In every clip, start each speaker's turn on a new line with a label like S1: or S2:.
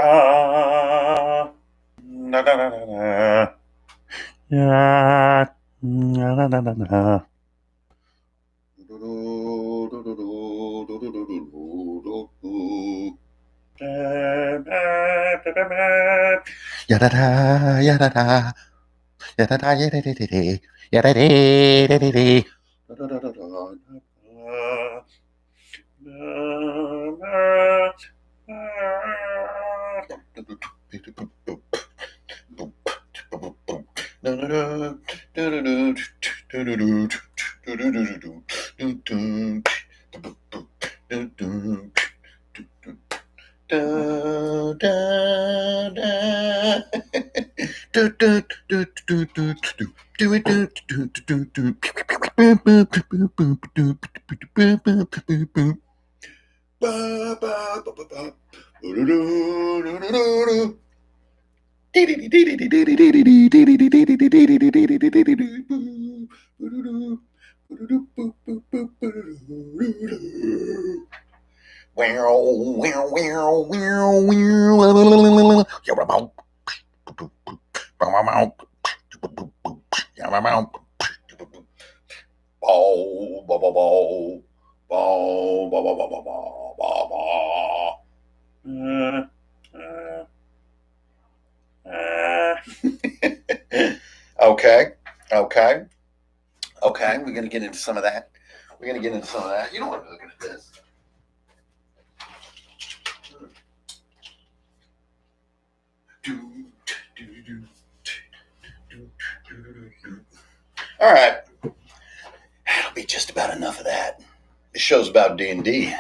S1: da. Na na na na na. Yeah. Na na na na na. Ya da da ya da da ya da da ya da da da ya da da da Okay, we're gonna get into some of that. You don't want to be looking at this. All right, that'll be just about enough of that. This show's about D&D,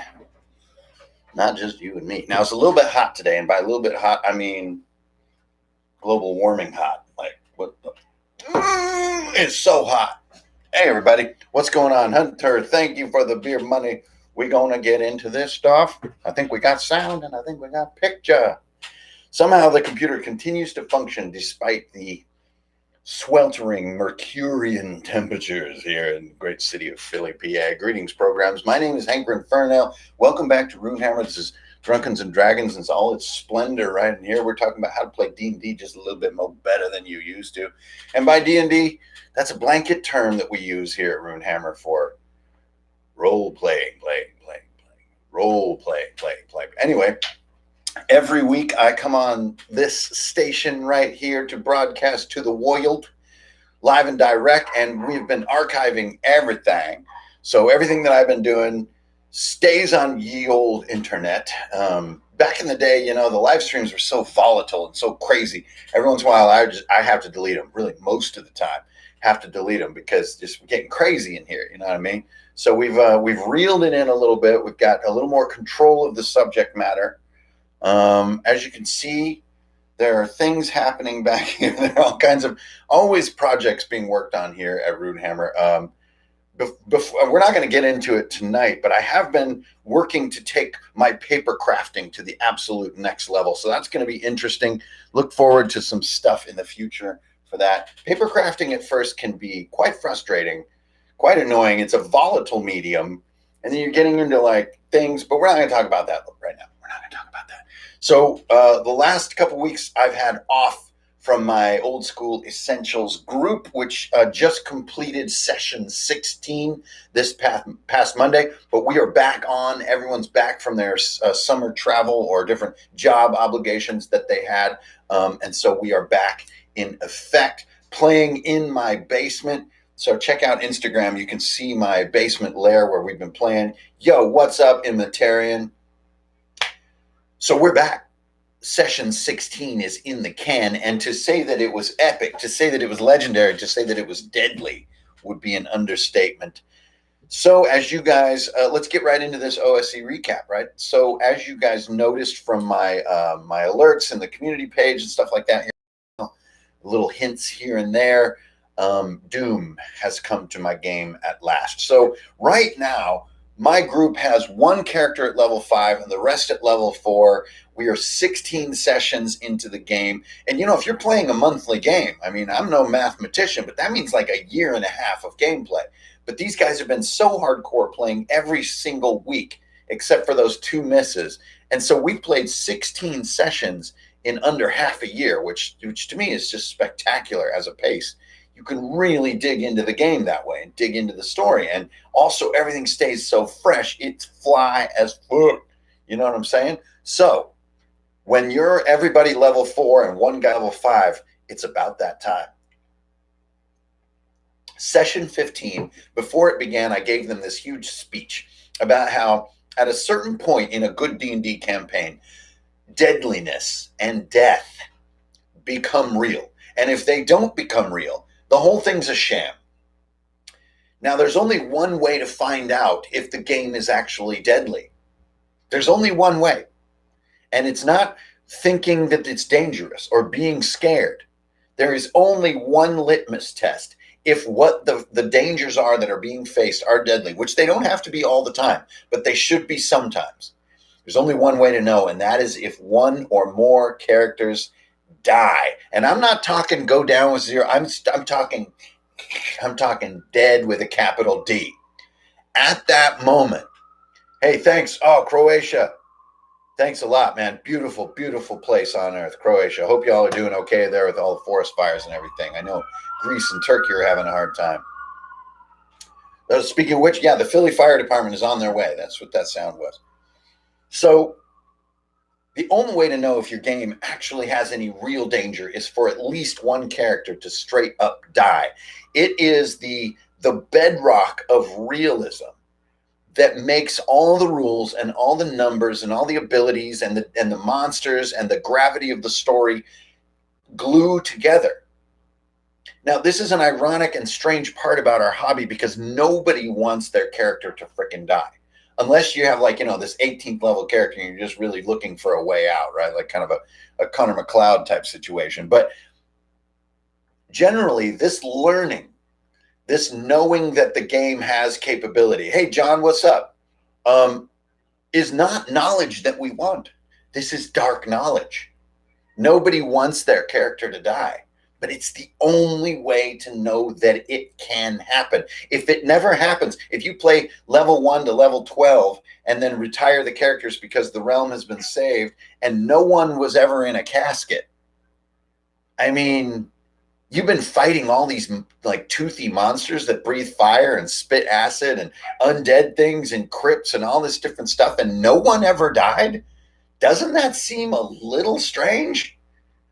S1: not just you and me. Now, it's a little bit hot today, and by a little bit hot, I mean global warming hot. Like, what the? It's so hot. Hey, everybody, what's going on? Hunter, thank you for the beer money. We're going to get into this stuff. I think we got sound, and I think we got picture. Somehow the computer continues to function despite the sweltering Mercurian temperatures here in the great city of Philly, PA. Greetings, programs. My name is Hank Infernal. Welcome back to Runehammer. This is Drunkards and Dragons in all its splendor right in here. We're talking about how to play D&D just a little bit more better than you used to. And by D&D, that's a blanket term that we use here at Runehammer for role-playing, role-play. Anyway, every week I come on this station right here to broadcast to the world live and direct, and we've been archiving everything. So everything that I've been doing stays on ye old internet. Back in the day, the live streams were so volatile and so crazy. Every once in a while, I have to delete them. Really, most of the time, have to delete them because just getting crazy in here. You know what I mean? So we've reeled it in a little bit. We've got a little more control of the subject matter. As you can see, there are things happening back here. There are all kinds of always projects being worked on here at Runehammer. We're not going to get into it tonight, but I have been working to take my paper crafting to the absolute next level. So that's going to be interesting. Look forward to some stuff in the future for that. Paper crafting at first can be quite frustrating, quite annoying. It's a volatile medium, and then you're getting into like things, but we're not going to talk about that right now. We're not going to talk about that. So the last couple weeks I've had off from my old school essentials group, which just completed session 16 this past Monday. But we are back on. Everyone's back from their summer travel or different job obligations that they had. And so we are back in effect, playing in my basement. So check out Instagram. You can see my basement lair where we've been playing. Yo, what's up, Immatarian? So we're back. Session 16 is in the can, and to say that it was epic, to say that it was legendary, to say that it was deadly would be an understatement. So as you guys, let's get right into this OSE recap, right? So as you guys noticed from my my alerts and the community page and stuff like that, little hints here and there, Doom has come to my game at last. So right now, my group has one character at level 5 and the rest at level 4. We are 16 sessions into the game. And, if you're playing a monthly game, I mean, I'm no mathematician, but that means like a year and a half of gameplay. But these guys have been so hardcore playing every single week. except for those 2 misses. And so we played 16 sessions in under half a year, which to me is just spectacular as a pace. You can really dig into the game that way and dig into the story. And also everything stays so fresh. It's fly as fuck. You know what I'm saying? So when you're everybody level 4 and one guy level 5, it's about that time. Session 15, before it began, I gave them this huge speech about how at a certain point in a good D&D campaign, deadliness and death become real. And if they don't become real, the whole thing's a sham. Now, there's only one way to find out if the game is actually deadly. There's only one way. And it's not thinking that it's dangerous or being scared. There is only one litmus test. If what the dangers are that are being faced are deadly, which they don't have to be all the time, but they should be sometimes. There's only one way to know, and that is if one or more characters die. And I'm not talking go down with 0. I'm talking dead with a capital D. At that moment, hey, thanks. Oh, Croatia. Thanks a lot, man. Beautiful, beautiful place on earth, Croatia. Hope y'all are doing okay there with all the forest fires and everything. I know Greece and Turkey are having a hard time. Speaking of which, yeah, the Philly Fire Department is on their way. That's what that sound was. So the only way to know if your game actually has any real danger is for at least one character to straight up die. It is the bedrock of realism that makes all the rules and all the numbers and all the abilities and the monsters and the gravity of the story glue together. Now, this is an ironic and strange part about our hobby because nobody wants their character to frickin' die. Unless you have this 18th level character and you're just really looking for a way out, right? Like kind of a Connor McLeod type situation. But generally, this learning, this knowing that the game has capability, hey, John, what's up? Is not knowledge that we want. This is dark knowledge. Nobody wants their character to die. But it's the only way to know that it can happen. If it never happens, if you play level 1 to level 12 and then retire the characters because the realm has been saved and no one was ever in a casket, I mean, you've been fighting all these toothy monsters that breathe fire and spit acid and undead things and crypts and all this different stuff, and no one ever died? Doesn't that seem a little strange?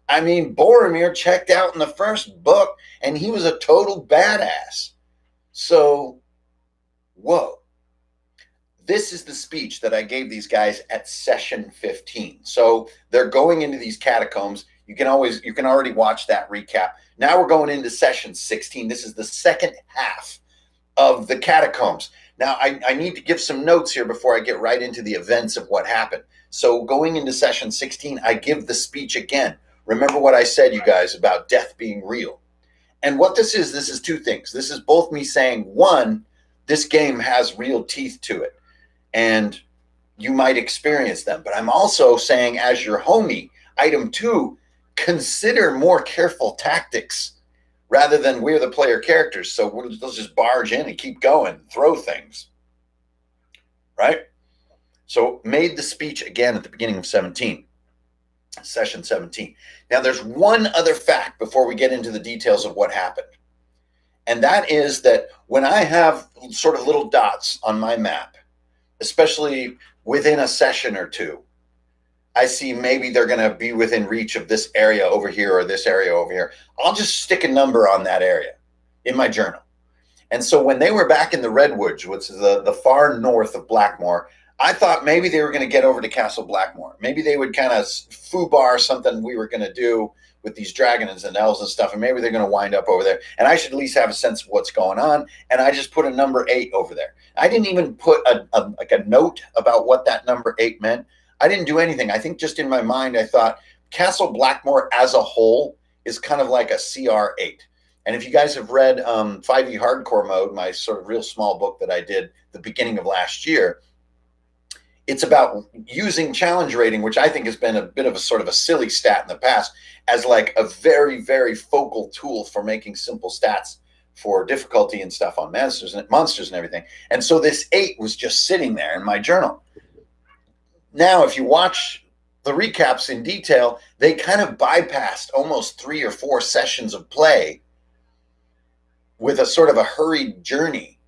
S1: I mean, Boromir checked out in the first book, and he was a total badass. So, whoa. This is the speech that I gave these guys at session 15. So they're going into these catacombs. You can already watch that recap. Now we're going into session 16. This is the second half of the catacombs. Now, I need to give some notes here before I get right into the events of what happened. So going into session 16, I give the speech again. Remember what I said, you guys, about death being real. And what this is 2 things. This is both me saying, 1, this game has real teeth to it, and you might experience them. But I'm also saying, as your homie, item 2, consider more careful tactics rather than we're the player characters. So let's just barge in and keep going, throw things, right? So made the speech again at the beginning of session 17. Now, there's one other fact before we get into the details of what happened. And that is that when I have sort of little dots on my map, especially within a session or 2, I see maybe they're going to be within reach of this area over here or this area over here. I'll just stick a number on that area in my journal. And so when they were back in the Redwoods, which is the far north of Blackmoor, I thought maybe they were going to get over to Castle Blackmoor. Maybe they would kind of foobar something we were going to do with these dragons and elves and stuff, and maybe they're going to wind up over there. And I should at least have a sense of what's going on. And I just put a number 8 over there. I didn't even put a note about what that number 8 meant. I didn't do anything. I think just in my mind, I thought Castle Blackmoor as a whole is kind of like a CR8. And if you guys have read 5e Hardcore Mode, my sort of real small book that I did the beginning of last year, it's about using challenge rating, which I think has been a bit of a sort of a silly stat in the past, as like a very, very focal tool for making simple stats for difficulty and stuff on monsters and everything. And so this 8 was just sitting there in my journal. Now, if you watch the recaps in detail, they kind of bypassed almost 3 or 4 sessions of play with a sort of a hurried journey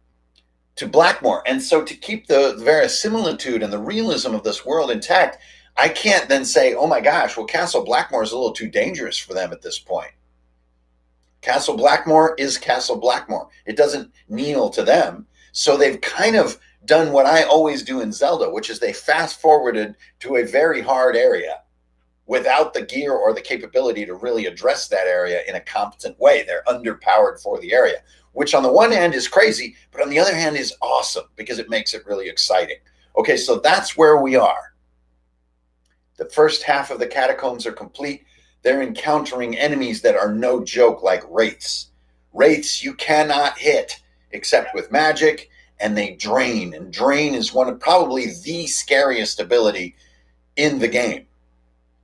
S1: to Blackmoor. And so to keep the verisimilitude and the realism of this world intact, I can't then say, oh my gosh, well, Castle Blackmoor is a little too dangerous for them at this point. Castle Blackmoor is Castle Blackmoor. It doesn't kneel to them. So they've kind of done what I always do in Zelda, which is they fast forwarded to a very hard area without the gear or the capability to really address that area in a competent way. They're underpowered for the area, which on the one hand is crazy, but on the other hand is awesome because it makes it really exciting. Okay, so that's where we are. The first half of the catacombs are complete. They're encountering enemies that are no joke, like Wraiths. Wraiths you cannot hit except with magic, and they drain. And drain is one of probably the scariest ability in the game,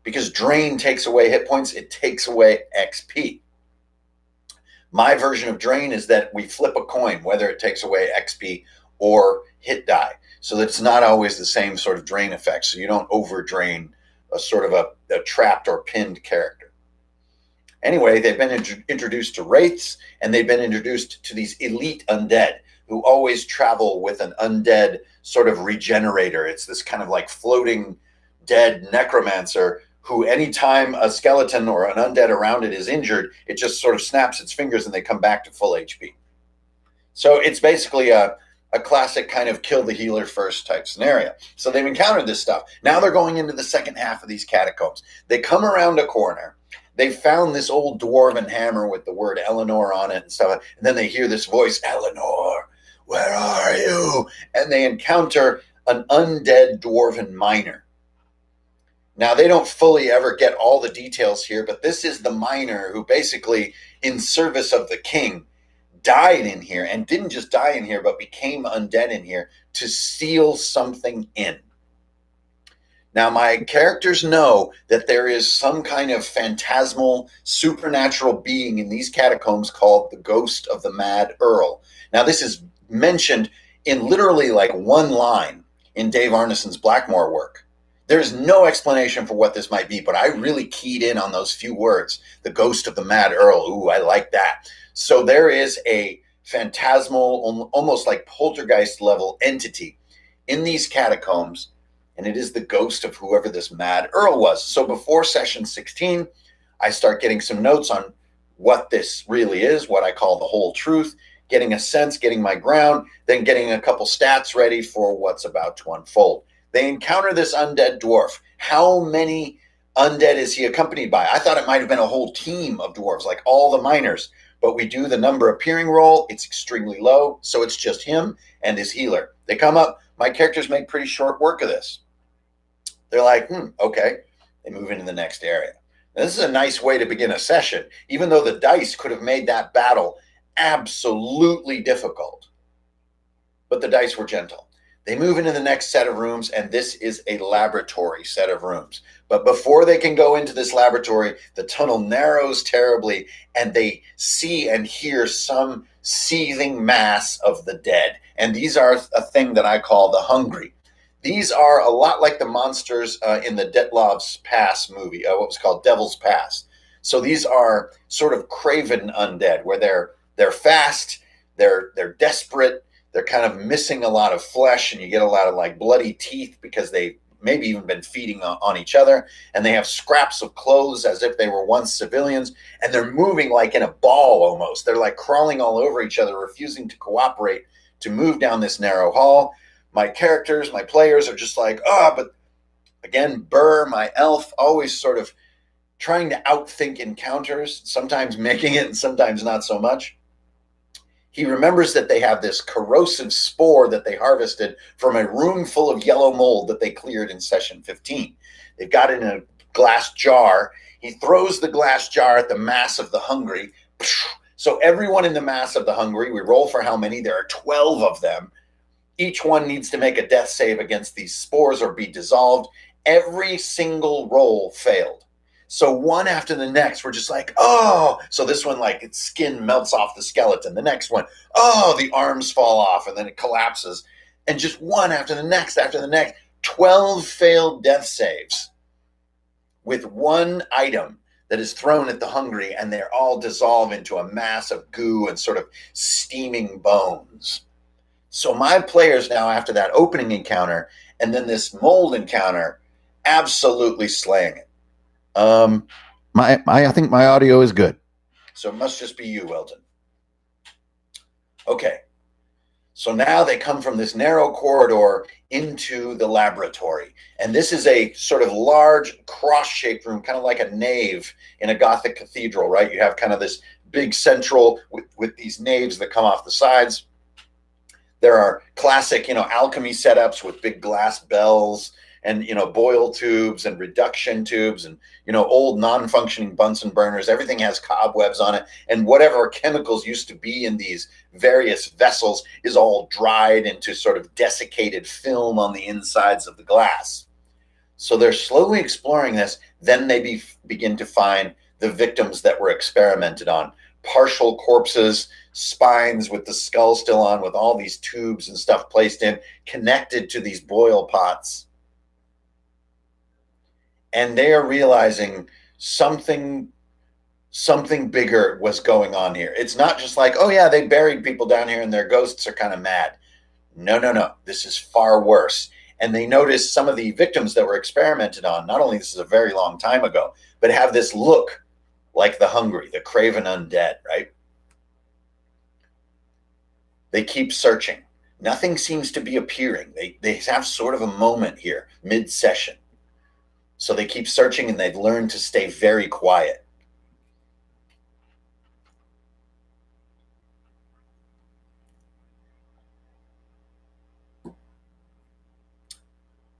S1: because drain takes away hit points, it takes away XP. My version of drain is that we flip a coin, whether it takes away XP or hit die. So that it's not always the same sort of drain effect. So you don't over drain a sort of a trapped or pinned character. Anyway, they've been introduced to Wraiths, and they've been introduced to these elite undead who always travel with an undead sort of regenerator. It's this kind of like floating dead necromancer who, anytime a skeleton or an undead around it is injured, it just sort of snaps its fingers and they come back to full HP. So it's basically a classic kind of kill the healer first type scenario. So they've encountered this stuff. Now they're going into the second half of these catacombs. They come around a corner. They found this old dwarven hammer with the word Eleanor on it and stuff. And then they hear this voice, Eleanor, where are you? And they encounter an undead dwarven miner. Now, they don't fully ever get all the details here, but this is the miner who basically, in service of the king, died in here, and didn't just die in here, but became undead in here to seal something in. Now, my characters know that there is some kind of phantasmal, supernatural being in these catacombs called the Ghost of the Mad Earl. Now, this is mentioned in literally like one line in Dave Arneson's Blackmoor work. There's no explanation for what this might be, but I really keyed in on those few words. The Ghost of the Mad Earl. Ooh, I like that. So there is a phantasmal, almost like poltergeist level entity in these catacombs, and it is the ghost of whoever this Mad Earl was. So before session 16, I start getting some notes on what this really is, what I call the whole truth, getting a sense, getting my ground, then getting a couple stats ready for what's about to unfold. They encounter this undead dwarf. How many undead is he accompanied by? I thought it might have been a whole team of dwarves, like all the miners. But we do the number appearing roll. It's extremely low, so it's just him and his healer. They come up. My characters make pretty short work of this. They're like, okay. They move into the next area. Now, this is a nice way to begin a session, even though the dice could have made that battle absolutely difficult. But the dice were gentle. They move into the next set of rooms, and this is a laboratory set of rooms. But before they can go into this laboratory, the tunnel narrows terribly, and they see and hear some seething mass of the dead. And these are a thing that I call the hungry. These are a lot like the monsters in the Detlov's Pass movie, what was called Devil's Pass. So these are sort of craven undead, where they're fast, they're desperate, they're kind of missing a lot of flesh, and you get a lot of like bloody teeth because they maybe even been feeding on each other, and they have scraps of clothes as if they were once civilians, and they're moving like in a ball almost. They're like crawling all over each other, refusing to cooperate to move down this narrow hall. My characters, my players are just like, but again, Burr, my elf, always sort of trying to outthink encounters, sometimes making it and sometimes not so much. He remembers that they have this corrosive spore that they harvested from a room full of yellow mold that they cleared in session 15. They've got it in a glass jar. He throws the glass jar at the mass of the hungry. So everyone in the mass of the hungry, we roll for how many? There are 12 of them. Each one needs to make a death save against these spores or be dissolved. Every single roll failed. So one after the next, we're just like, so this one, like, its skin melts off the skeleton. The next one, the arms fall off, and then it collapses. And just one after the next, 12 failed death saves with one item that is thrown at the hungry, and they're all dissolve into a mass of goo and sort of steaming bones. So my players now, after that opening encounter and then this mold encounter, absolutely slaying it. I think my audio is good, so it must just be you, Weldon. Okay, so now they come from this narrow corridor into the laboratory, and this is a sort of large cross-shaped room, kind of like a nave in a Gothic cathedral, right? You have kind of this big central with these naves that come off the sides. There are classic, alchemy setups with big glass bells and, boil tubes and reduction tubes and, old non-functioning Bunsen burners. Everything has cobwebs on it. And whatever chemicals used to be in these various vessels is all dried into sort of desiccated film on the insides of the glass. So they're slowly exploring this. Then they begin to find the victims that were experimented on. Partial corpses, spines with the skull still on, with all these tubes and stuff placed in, connected to these boil pots. And they are realizing something bigger was going on here. It's not just like, oh yeah, they buried people down here and their ghosts are kind of mad. No. This is far worse. And they notice some of the victims that were experimented on, not only this is a very long time ago, but have this look like the hungry, the craven undead, right? They keep searching. Nothing seems to be appearing. They have sort of a moment here, mid-session. So they keep searching, and they've learned to stay very quiet.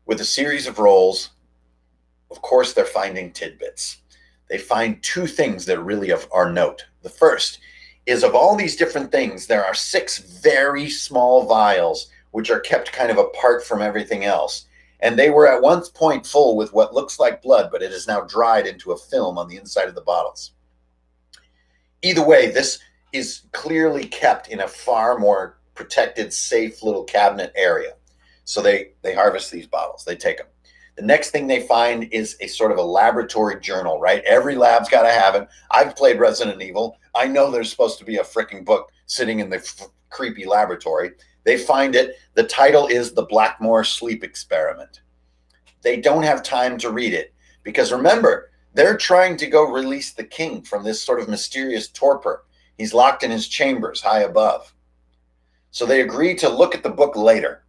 S1: With a series of rolls, of course, they're finding tidbits. They find two things that really are note. The first is, of all these different things, there are 6 very small vials which are kept kind of apart from everything else. And they were at one point full with what looks like blood, but it is now dried into a film on the inside of the bottles. Either way, this is clearly kept in a far more protected, safe little cabinet area. So they harvest these bottles. They take them. The next thing they find is a sort of a laboratory journal, right? Every lab's got to have it. I've played Resident Evil. I know there's supposed to be a freaking book sitting in the creepy laboratory. They find it. The title is The Blackmoor Sleep Experiment. They don't have time to read it because, remember, they're trying to go release the king from this sort of mysterious torpor. He's locked in his chambers high above. So they agree to look at the book later.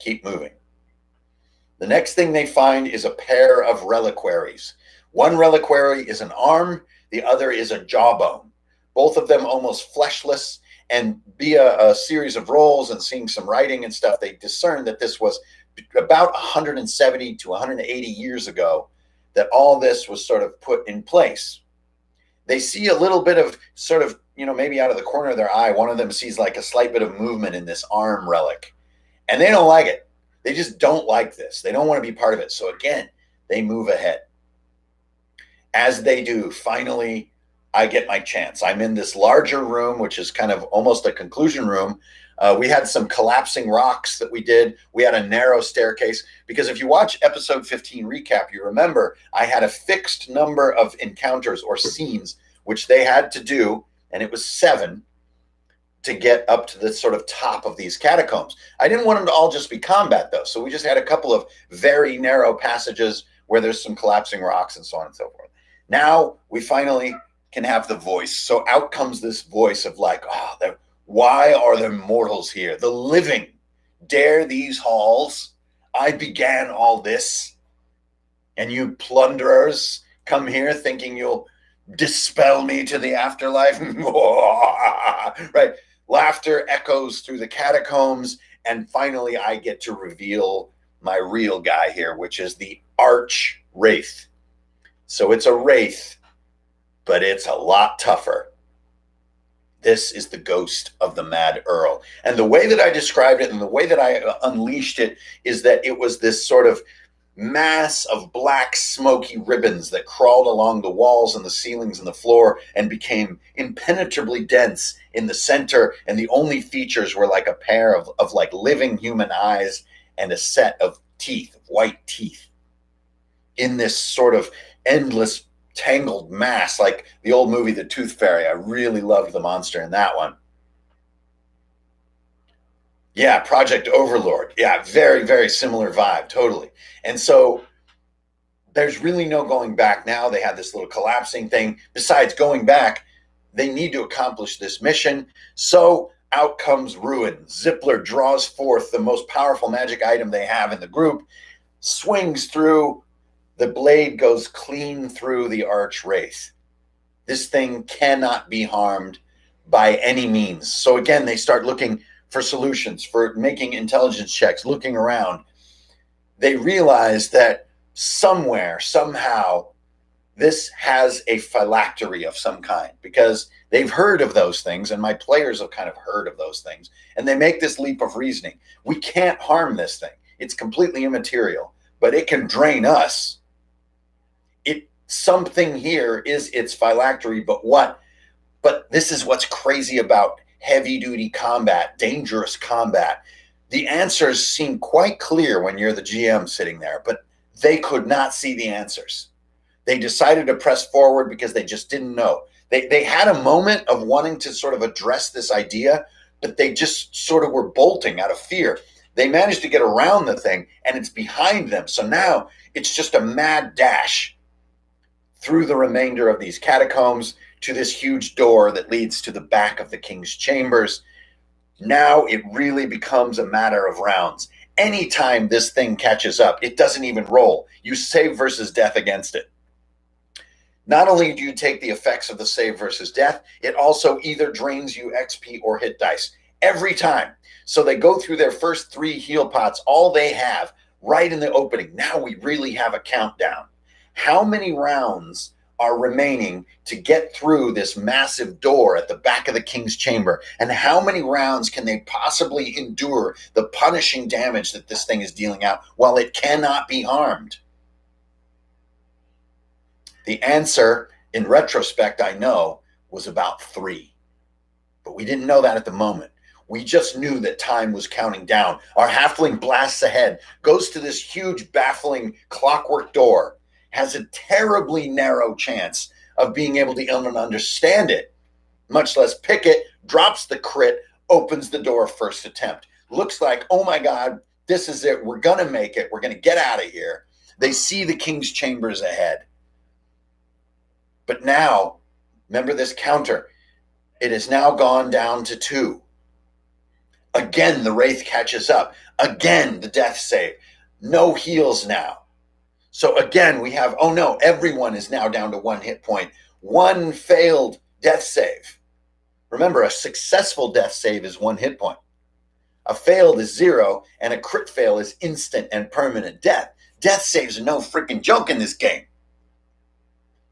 S1: Keep moving. The next thing they find is a pair of reliquaries. One reliquary is an arm, the other is a jawbone. Both of them almost fleshless, and via a series of rolls and seeing some writing and stuff, they discern that this was about 170 to 180 years ago that all this was sort of put in place. They see a little bit of sort of, maybe out of the corner of their eye, one of them sees like a slight bit of movement in this arm relic. And they don't like it. They just don't like this. They don't want to be part of it. So again, they move ahead. As they do, finally, I get my chance. I'm in this larger room, which is kind of almost a conclusion room. We had some collapsing rocks that we did. We had a narrow staircase. Because if you watch episode 15 recap, you remember I had a fixed number of encounters or scenes, which they had to do, and it was 7, to get up to the sort of top of these catacombs. I didn't want them to all just be combat, though. So we just had a couple of very narrow passages where there's some collapsing rocks and so on and so forth. Now we finally can have the voice. So out comes this voice of like, why are there mortals here? The living dare these halls. I began all this. And you plunderers come here thinking you'll dispel me to the afterlife. Right? Laughter echoes through the catacombs. And finally, I get to reveal my real guy here, which is the Arch Wraith. So it's a Wraith, but it's a lot tougher. This is the ghost of the Mad Earl. And the way that I described it and the way that I unleashed it is that it was this sort of mass of black smoky ribbons that crawled along the walls and the ceilings and the floor and became impenetrably dense in the center. And the only features were like a pair of like living human eyes and a set of teeth, white teeth, in this sort of endless tangled mass, like the old movie The Tooth Fairy. I really loved the monster in that one. Yeah, Project Overlord. Yeah, very, very similar vibe, totally. And so there's really no going back now. They had this little collapsing thing. Besides going back, they need to accomplish this mission. So out comes Ruin. Zippler draws forth the most powerful magic item they have in the group, swings through. The blade goes clean through the Arch Wraith. This thing cannot be harmed by any means. So again, they start looking for solutions, for making intelligence checks, looking around. They realize that somewhere, somehow, this has a phylactery of some kind, because they've heard of those things, and my players have kind of heard of those things, and they make this leap of reasoning. We can't harm this thing. It's completely immaterial, but it can drain us. Something here is its phylactery, but what? But this is what's crazy about heavy-duty combat, dangerous combat. The answers seem quite clear when you're the GM sitting there, but they could not see the answers. They decided to press forward because they just didn't know. They had a moment of wanting to sort of address this idea, but they just sort of were bolting out of fear. They managed to get around the thing, and it's behind them. So now it's just a mad dash through the remainder of these catacombs to this huge door that leads to the back of the king's chambers. Now it really becomes a matter of rounds. Anytime this thing catches up, it doesn't even roll. You save versus death against it. Not only do you take the effects of the save versus death, it also either drains you XP or hit dice. Every time. So they go through their first 3 heal pots, all they have, right in the opening. Now we really have a countdown. How many rounds are remaining to get through this massive door at the back of the king's chamber? And how many rounds can they possibly endure the punishing damage that this thing is dealing out while it cannot be harmed? The answer, in retrospect, I know, was about 3. But we didn't know that at the moment. We just knew that time was counting down. Our halfling blasts ahead, goes to this huge, baffling clockwork door, has a terribly narrow chance of being able to even understand it, much less pick it, drops the crit, opens the door first attempt. Looks like, oh my God, this is it. We're going to make it. We're going to get out of here. They see the king's chambers ahead. But now, remember this counter. It has now gone down to 2. Again, the Wraith catches up. Again, the death save. No heals now. So again, we have, oh no, everyone is now down to 1 hit point. 1 failed death save. Remember, a successful death save is 1 hit point. A failed is 0, and a crit fail is instant and permanent death. Death saves are no freaking joke in this game.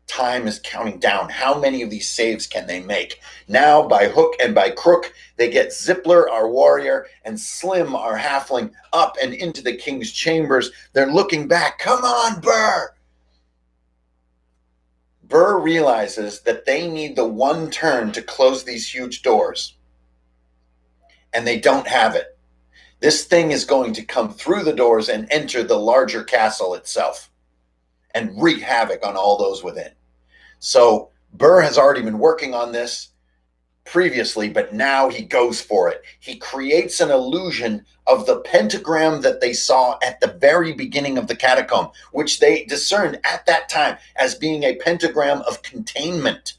S1: Time is counting down. How many of these saves can they make? Now, by hook and by crook, they get Zippler, our warrior, and Slim, our halfling, up and into the king's chambers. They're looking back. Come on, Burr! Burr realizes that they need the 1 turn to close these huge doors. And they don't have it. This thing is going to come through the doors and enter the larger castle itself and wreak havoc on all those within. So Burr has already been working on this previously, but now he goes for it. He creates an illusion of the pentagram that they saw at the very beginning of the catacomb, which they discerned at that time as being a pentagram of containment.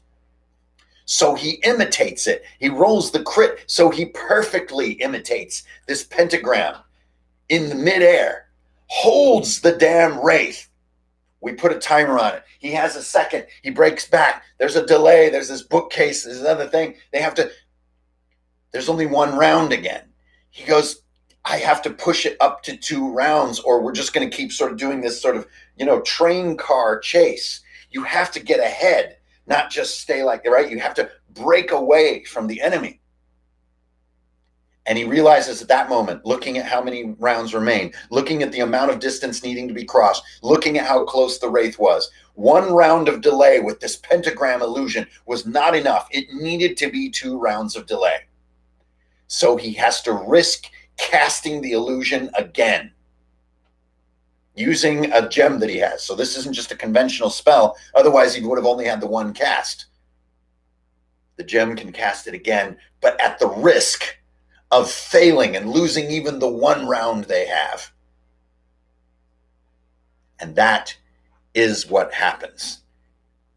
S1: So he imitates it. He rolls the crit, so he perfectly imitates this pentagram in the midair, holds the damn Wraith. We put a timer on it. He has a second. He breaks back. There's a delay. There's this bookcase. There's another thing. There's only 1 round again. He goes, I have to push it up to 2 rounds, or we're just going to keep sort of doing this sort of, train car chase. You have to get ahead, not just stay like, right? You have to break away from the enemy. And he realizes at that moment, looking at how many rounds remain, looking at the amount of distance needing to be crossed, looking at how close the Wraith was, 1 round of delay with this pentagram illusion was not enough. It needed to be 2 rounds of delay. So he has to risk casting the illusion again, using a gem that he has. So this isn't just a conventional spell. Otherwise, he would have only had the one cast. The gem can cast it again, but at the risk of failing and losing even the one round they have. And that is what happens.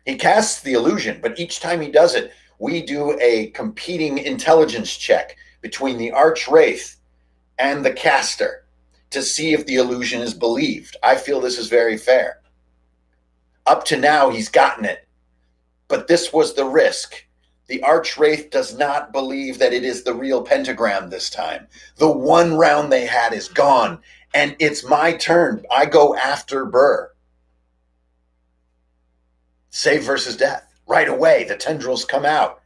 S1: He casts the illusion, but each time he does it, we do a competing intelligence check between the Wraith and the caster to see if the illusion is believed. I feel this is very fair. Up to now, he's gotten it, but this was the risk. The Wraith does not believe that it is the real pentagram this time. The one round they had is gone, and it's my turn. I go after Burr. Save versus death. Right away, the tendrils come out.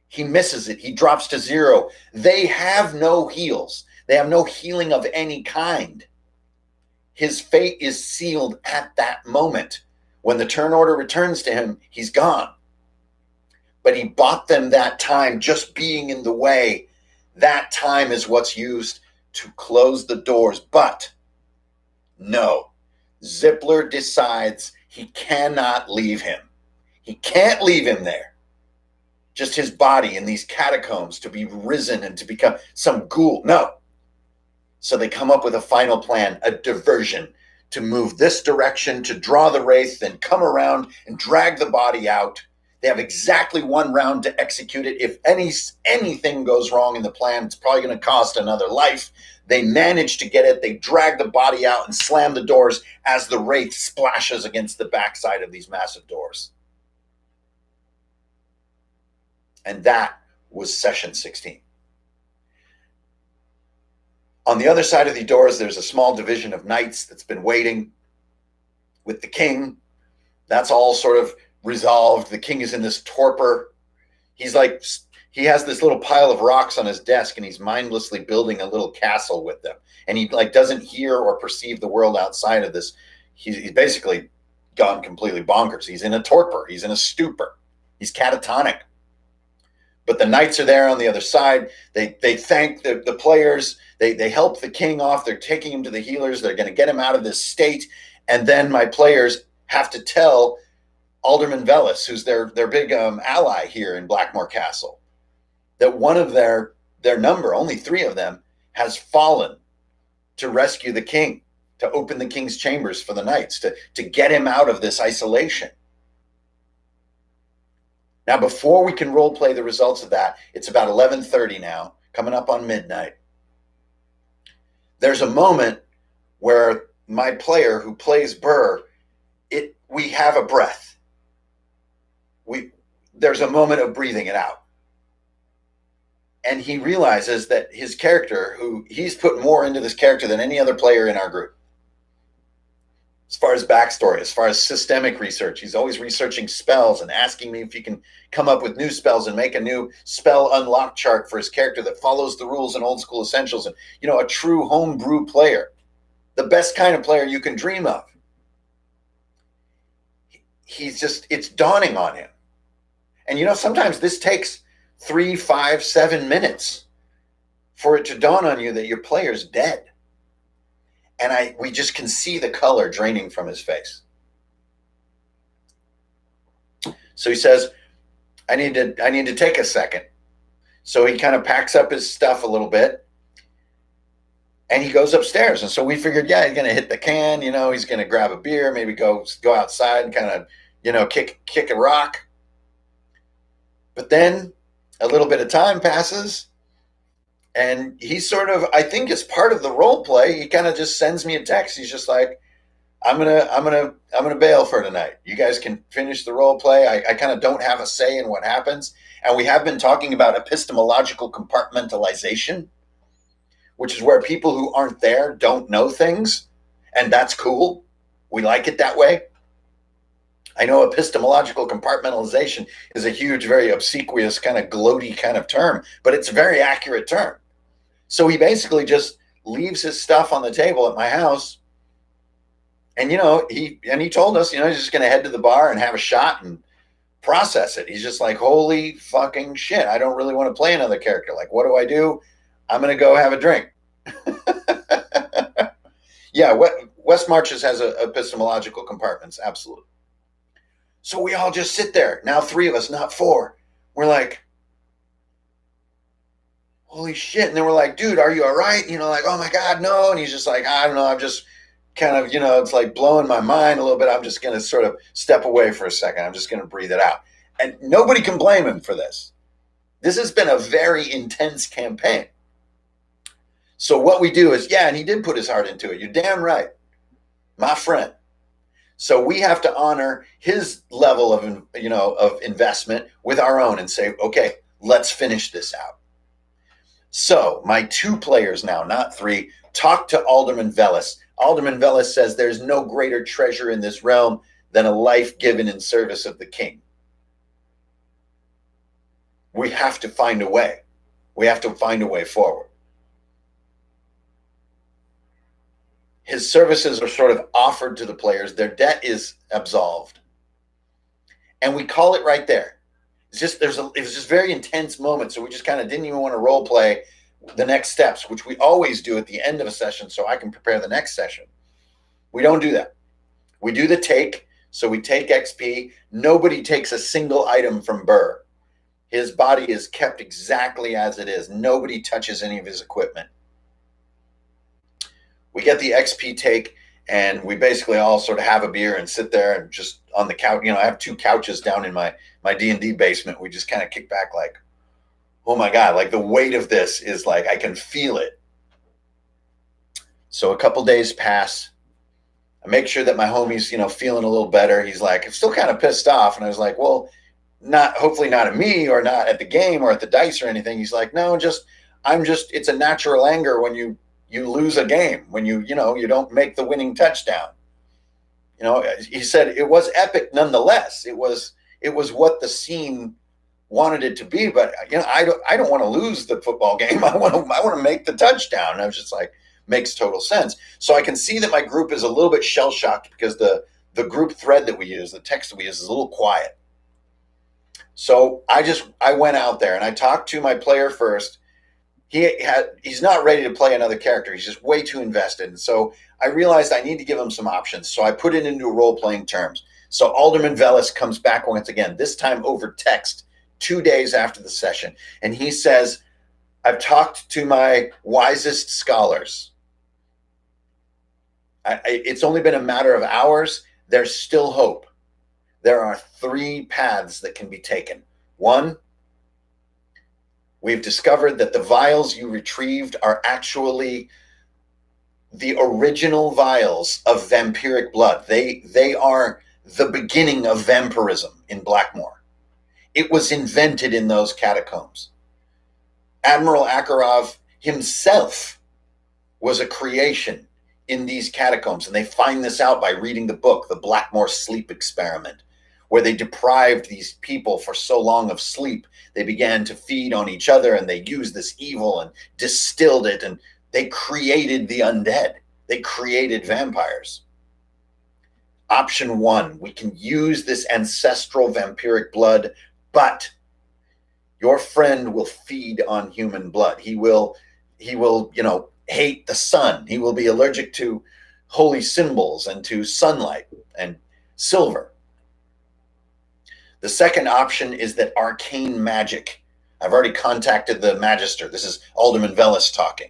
S1: He misses it. He drops to 0. They have no heals. They have no healing of any kind. His fate is sealed at that moment. When the turn order returns to him, he's gone. But he bought them that time just being in the way. That time is what's used to close the doors. But no, Zippler decides he cannot leave him. He can't leave him there. Just his body in these catacombs to be risen and to become some ghoul. No. So they come up with a final plan, a diversion to move this direction, to draw the Wraith, then come around and drag the body out. They have exactly one round to execute it. If anything goes wrong in the plan, it's probably going to cost another life. They manage to get it. They drag the body out and slam the doors as the Wraith splashes against the backside of these massive doors. And that was session 16. On the other side of the doors, there's a small division of knights that's been waiting with the king. That's all sort of resolved. The king is in this torpor. He has this little pile of rocks on his desk, and he's mindlessly building a little castle with them. And he doesn't hear or perceive the world outside of this. He's basically gone completely bonkers. He's in a torpor. He's in a stupor. He's catatonic. But the knights are there on the other side. They thank the players. They help the king off. They're taking him to the healers. They're going to get him out of this state. And then my players have to tell Alderman Velis, who's their big ally here in Blackmoor Castle, that one of their number, only 3 of them, has fallen to rescue the king, to open the king's chambers for the knights, to get him out of this isolation. Now, before we can role play the results of that, it's about 11:30 now, coming up on midnight. There's a moment where my player who plays Burr, we have a breath. There's a moment of breathing it out. And he realizes that his character, who he's put more into this character than any other player in our group, as far as backstory, as far as systemic research, he's always researching spells and asking me if he can come up with new spells and make a new spell unlock chart for his character that follows the rules and old school essentials. And, a true homebrew player, the best kind of player you can dream of. It's dawning on him. And, sometimes this takes 3, 5, 7 minutes for it to dawn on you that your player's dead. And we just can see the color draining from his face. So he says, I need to take a second. So he kind of packs up his stuff a little bit and he goes upstairs. And so we figured, he's going to hit the can, he's going to grab a beer, maybe go outside and kind of, kick a rock. But then a little bit of time passes. And he sort of, I think as part of the role play, he kind of just sends me a text. He's just like, I'm gonna bail for tonight. You guys can finish the role play. I kind of don't have a say in what happens. And we have been talking about epistemological compartmentalization, which is where people who aren't there don't know things. And that's cool. We like it that way. I know epistemological compartmentalization is a huge, very obsequious, kind of gloaty kind of term, but it's a very accurate term. So he basically just leaves his stuff on the table at my house. And, he told us, he's just going to head to the bar and have a shot and process it. He's just like, holy fucking shit. I don't really want to play another character. Like, what do I do? I'm going to go have a drink. Yeah, West Marches has epistemological compartments, absolutely. So we all just sit there. Now 3 of us, not 4. We're like, holy shit. And then we're like, dude, are you all right? Like, oh my God, no. And he's just like, I don't know. I'm just kind of, it's like blowing my mind a little bit. I'm just going to sort of step away for a second. I'm just going to breathe it out. And nobody can blame him for this. This has been a very intense campaign. So what we do is, and he did put his heart into it. You're damn right, my friend. So we have to honor his level of investment with our own and say, okay, let's finish this out. So my 2 players now, not 3, talk to Alderman Velis. Alderman Velis says there's no greater treasure in this realm than a life given in service of the king. We have to find a way. We have to find a way forward. His services are sort of offered to the players. Their debt is absolved. And we call it right there. It's just it was just very intense moment. So we just kind of didn't even want to role play the next steps, which we always do at the end of a session so I can prepare the next session. We don't do that. We do the take. So we take XP. Nobody takes a single item from Burr. His body is kept exactly as it is. Nobody touches any of his equipment. We get the XP take, and we basically all sort of have a beer and sit there and just on the couch. I have 2 couches down in my D&D basement. We just kind of kick back like, oh my God, like the weight of this is like, I can feel it. So a couple days pass. I make sure that my homie's, feeling a little better. He's like, I'm still kind of pissed off. And I was like, well, hopefully not at me or not at the game or at the dice or anything. He's like, no, it's a natural anger when you lose a game, when you don't make the winning touchdown. He said it was epic nonetheless. It was what the scene wanted it to be, but I don't want to lose the football game. I want to make the touchdown. And I was just like, makes total sense. So I can see that my group is a little bit shell shocked because the group thread that we use, the text that we use, is a little quiet. So I went out there and I talked to my player first. He's not ready to play another character. He's just way too invested. And so I realized I need to give him some options. So I put it into role-playing terms. So Alderman Velis comes back once again, this time over text, 2 days after the session. And he says, I've talked to my wisest scholars. It's only been a matter of hours. There's still hope. There are 3 paths that can be taken. 1, we've discovered that the vials you retrieved are actually the original vials of vampiric blood. They are the beginning of vampirism in Blackmoor. It was invented in those catacombs. Admiral Akarov himself was a creation in these catacombs, and they find this out by reading the book, The Blackmoor Sleep Experiment, where they deprived these people for so long of sleep. They began to feed on each other, and they used this evil and distilled it, and they created the undead. They created vampires. Option 1, we can use this ancestral vampiric blood, but your friend will feed on human blood. He will, hate the sun. He will be allergic to holy symbols and to sunlight and silver. The second option is that arcane magic. I've already contacted the Magister. This is Alderman Velis talking.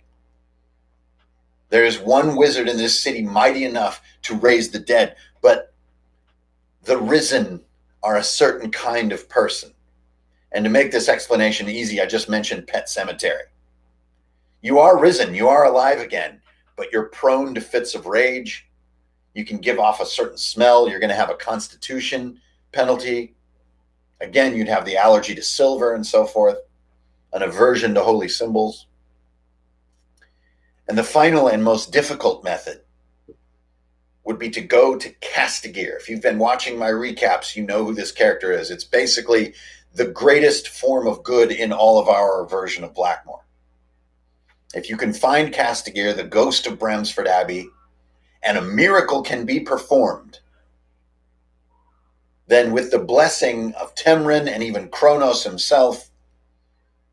S1: There is one wizard in this city mighty enough to raise the dead, but the risen are a certain kind of person. And to make this explanation easy, I just mentioned Pet Cemetery. You are risen, you are alive again, but you're prone to fits of rage. You can give off a certain smell. You're going to have a constitution penalty. Again, you'd have the allergy to silver and so forth, an aversion to holy symbols. And the final and most difficult method would be to go to Castigir. If you've been watching my recaps, you know who this character is. It's basically the greatest form of good in all of our version of Blackmoor. If you can find Castigir, the ghost of Bramsford Abbey, and a miracle can be performed, then with the blessing of Temrin and even Kronos himself,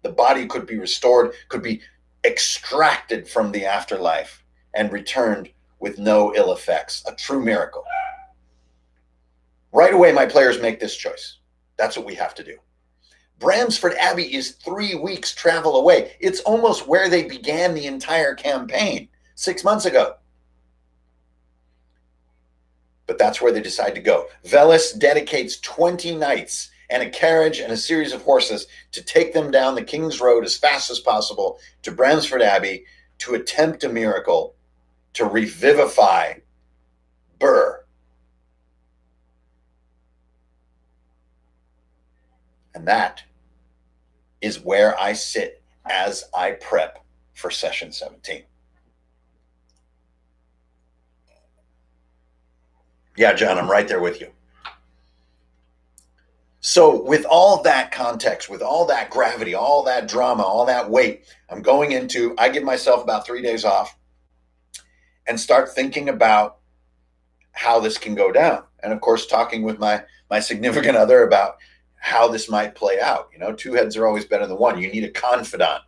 S1: the body could be restored, could be extracted from the afterlife and returned with no ill effects. A true miracle. Right away, my players make this choice. That's what we have to do. Bramsford Abbey is 3 weeks travel away. It's almost where they began the entire campaign 6 months ago. But that's where they decide to go. Velis dedicates 20 knights and a carriage and a series of horses to take them down the King's Road as fast as possible to Bramsford Abbey to attempt a miracle to revivify Burr. And that is where I sit as I prep for session 17. Yeah, John, I'm right there with you. So with all that context, with all that gravity, all that drama, all that weight, I give myself about 3 days off and start thinking about how this can go down. And of course, talking with my significant other about how this might play out. You know, 2 heads are always better than one. You need a confidant.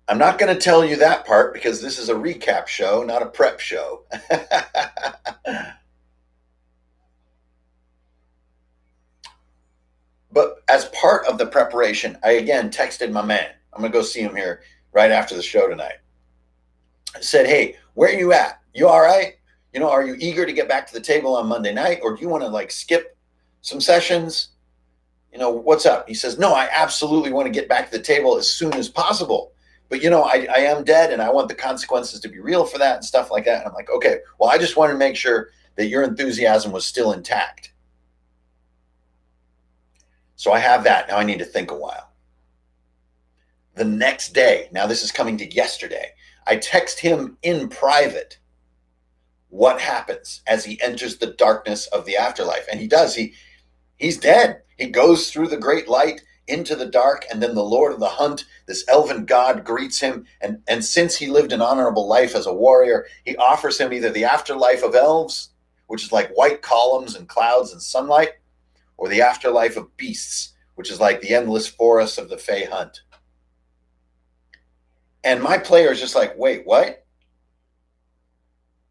S1: I'm not going to tell you that part because this is a recap show, not a prep show. But as part of the preparation, I again texted my man. I'm going to go see him here right after the show tonight. I said, hey, where are you at? You all right? You know, are you eager to get back to the table on Monday night, or do you want to like skip some sessions? You know, what's up? He says, no, I absolutely want to get back to the table as soon as possible. But, you know, I am dead and I want the consequences to be real for that and stuff like that. And I'm like, okay, well, I just wanted to make sure that your enthusiasm was still intact. So I have that. Now I need to think a while. The next day, now this is coming to yesterday, I text him in private what happens as he enters the darkness of the afterlife. And he does. He's dead. He goes through the great light into the dark, and then the Lord of the Hunt, this elven god, greets him. And since he lived an honorable life as a warrior, he offers him either the afterlife of elves, which is like white columns and clouds and sunlight, or the afterlife of beasts, which is like the endless forests of the Fey Hunt. And my player is just like, wait, what?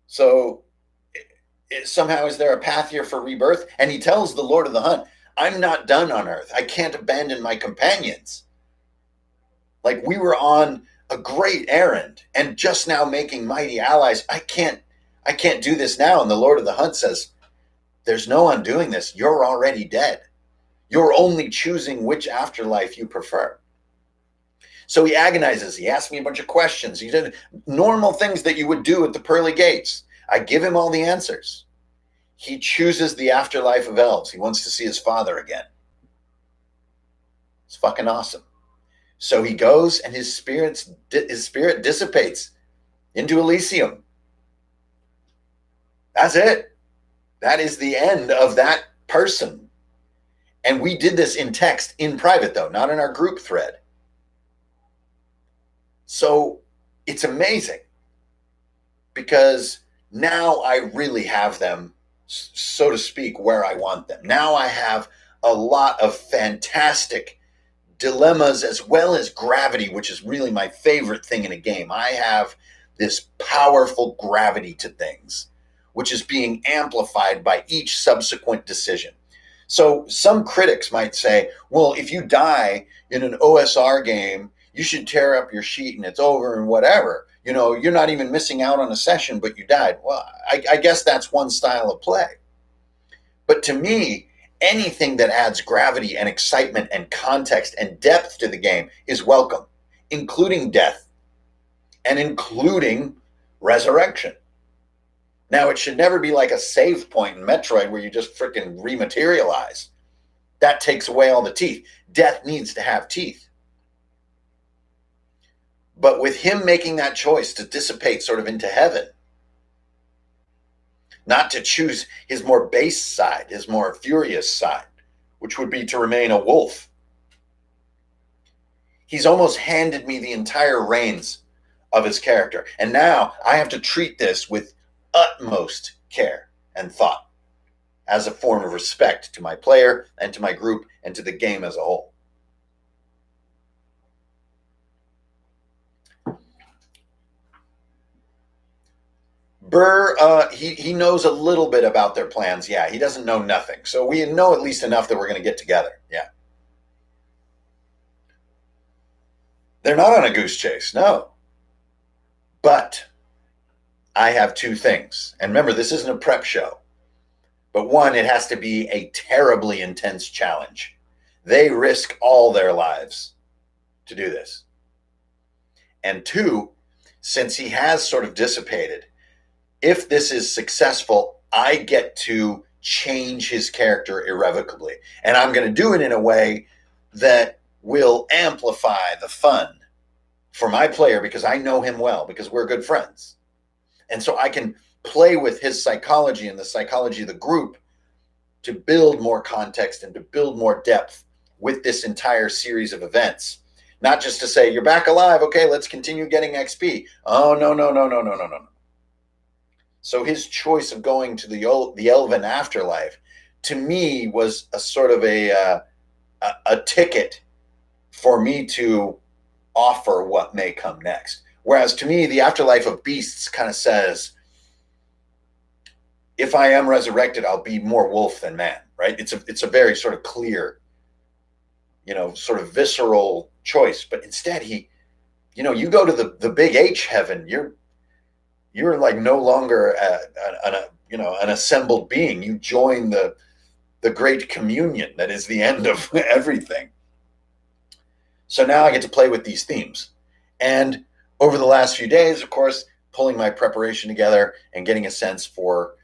S1: So somehow is there a path here for rebirth? And he tells the Lord of the Hunt, I'm not done on Earth. I can't abandon my companions. Like, we were on a great errand and just now making mighty allies. I can't do this now. And the Lord of the Hunt says, there's no undoing this. You're already dead. You're only choosing which afterlife you prefer. So he agonizes. He asks me a bunch of questions. He did normal things that you would do at the pearly gates. I give him all the answers. He chooses the afterlife of elves. He wants to see his father again. It's fucking awesome. So he goes and his spirit dissipates into Elysium. That's it. That is the end of that person. And we did this in text, in private though, not in our group thread. So it's amazing because now I really have them, so to speak, where I want them. Now I have a lot of fantastic dilemmas as well as gravity, which is really my favorite thing in a game. I have this powerful gravity to things, which is being amplified by each subsequent decision. So some critics might say, well, if you die in an OSR game, you should tear up your sheet and it's over and whatever. You know, you're not even missing out on a session, but you died. Well, I guess that's one style of play. But to me, anything that adds gravity and excitement and context and depth to the game is welcome, including death and including resurrection. Now, it should never be like a save point in Metroid where you just freaking rematerialize. That takes away all the teeth. Death needs to have teeth. But with him making that choice to dissipate sort of into heaven, not to choose his more base side, his more furious side, which would be to remain a wolf, he's almost handed me the entire reins of his character. And now I have to treat this with utmost care and thought as a form of respect to my player and to my group and to the game as a whole. Burr, he knows a little bit about their plans. Yeah, he doesn't know nothing. So we know at least enough that we're going to get together. Yeah. They're not on a goose chase, no. But I have two things. And remember, this isn't a prep show. But one, it has to be a terribly intense challenge. They risk all their lives to do this. And two, since he has sort of dissipated, if this is successful, I get to change his character irrevocably. And I'm going to do it in a way that will amplify the fun for my player because I know him well, because we're good friends. And so I can play with his psychology and the psychology of the group to build more context and to build more depth with this entire series of events. Not just to say, you're back alive, okay, let's continue getting XP. Oh, no. So his choice of going to the elven afterlife, to me, was a sort of a ticket for me to offer what may come next. Whereas to me, the afterlife of beasts kind of says, if I am resurrected, I'll be more wolf than man, right? It's a very sort of clear, sort of visceral choice. But instead, you go to the big H heaven, you're like no longer an assembled being. You join the great communion that is the end of everything. So now I get to play with these themes. And over the last few days, of course, pulling my preparation together and getting a sense for,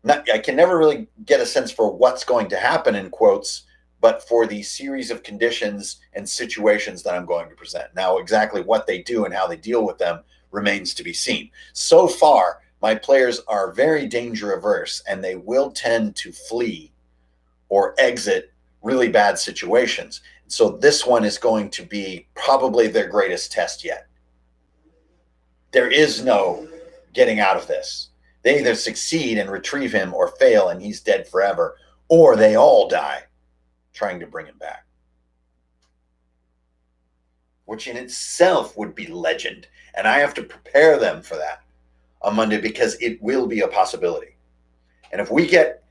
S1: I can never really get a sense for what's going to happen in quotes, but for the series of conditions and situations that I'm going to present. Now, exactly what they do and how they deal with them remains to be seen. So far, my players are very danger averse, and they will tend to flee or exit really bad situations. So this one is going to be probably their greatest test yet. There is no getting out of this. They either succeed and retrieve him or fail and he's dead forever, or they all die trying to bring him back. Which in itself would be legend. And I have to prepare them for that on Monday because it will be a possibility. And if we get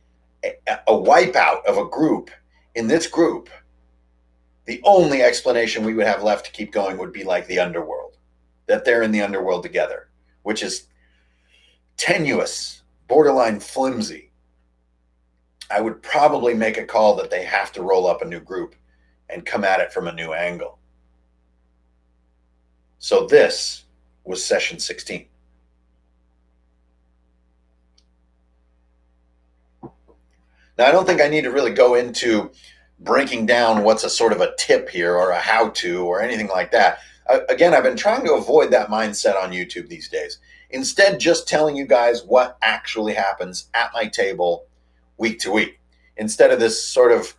S1: a wipeout of a group in this group, the only explanation we would have left to keep going would be like the underworld, that they're in the underworld together, which is tenuous, borderline flimsy. I would probably make a call that they have to roll up a new group and come at it from a new angle. So this was session 16. Now, I don't think I need to really go into breaking down what's a sort of a tip here or a how-to or anything like that. Again, I've been trying to avoid that mindset on YouTube these days. Instead, just telling you guys what actually happens at my table week to week. Instead of this sort of,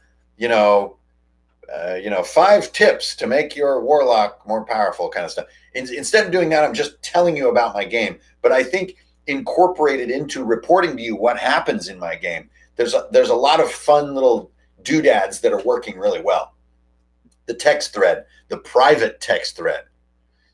S1: 5 tips to make your warlock more powerful kind of stuff. Instead of doing that, I'm just telling you about my game. But I think incorporated into reporting to you what happens in my game, there's a lot of fun little doodads that are working really well. The text thread, the private text thread,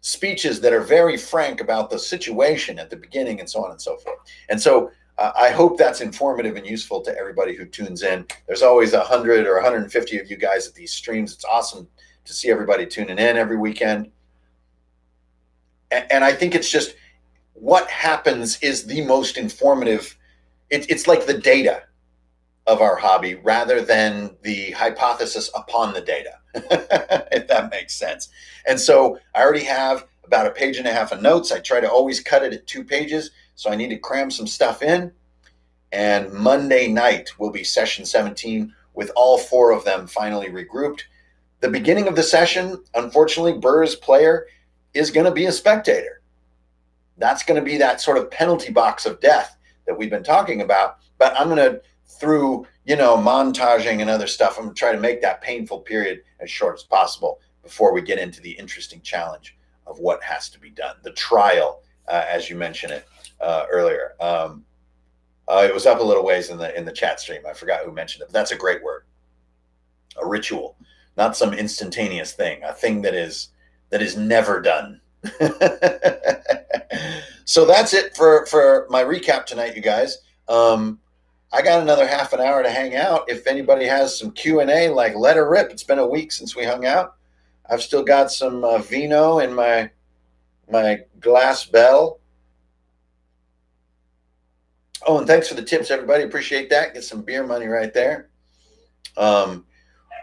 S1: speeches that are very frank about the situation at the beginning and so on and so forth. And so I hope that's informative and useful to everybody who tunes in. There's always 100 or 150 of you guys at these streams. It's awesome to see everybody tuning in every weekend. And I think it's just what happens is the most informative. It's like the data of our hobby rather than the hypothesis upon the data, if that makes sense. And so I already have about 1.5 pages of notes. I try to always cut it at 2 pages. So I need to cram some stuff in. And Monday night will be session 17 with all 4 of them finally regrouped. The beginning of the session, unfortunately, Burr's player is going to be a spectator. That's going to be that sort of penalty box of death that we've been talking about. But I'm going to, through, montaging and other stuff, I'm going to try to make that painful period as short as possible before we get into the interesting challenge of what has to be done. The trial, as you mentioned it earlier. It was up a little ways in the chat stream. I forgot who mentioned it, but that's a great word. A ritual, not some instantaneous thing, a thing that is never done. So that's it for my recap tonight, you guys. I got another half an hour to hang out. If anybody has some Q&A, like, let her rip. It's been a week since we hung out. I've still got some vino in my glass bell. Oh, and thanks for the tips, everybody. Appreciate that. Get some beer money right there. Well,